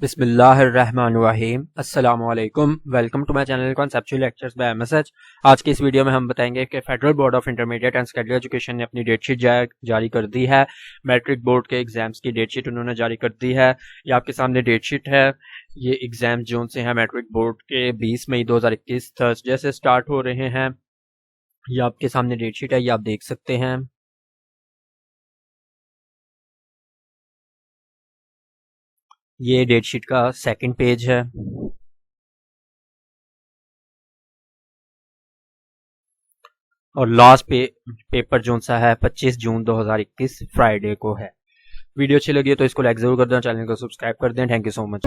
बिस्मिल्लाहिर्रहमानिर्रहीम अस्सलामुअलैकुम। Welcome to my channel conceptual lectures by MSH। आज के इस वीडियो में हम बताएंगे कि federal board of intermediate and secondary education ने अपनी डेटशीट जारी कर दी है। मैट्रिक बोर्ड के एग्जाम्स की डेटशीट उन्होंने जारी कर दी है। ये आपके सामने डेटशीट है। ये एग्जाम जोन से है मैट्रिक बोर्ड के 20 मई 2021 थर्सडे से स्टार्ट हो रहे हैं। ये आपके सामने डेटशीट है, ये आप देख सकते हैं। ये डेटशीट का सेकंड पेज है। और लास्ट पेपर जो सा है 25 जून 2021 फ्राइडे को है। वीडियो अच्छी लगी है तो इसको लाइक जरूर कर देना, चैनल को सब्सक्राइब कर दें। Thank you so much.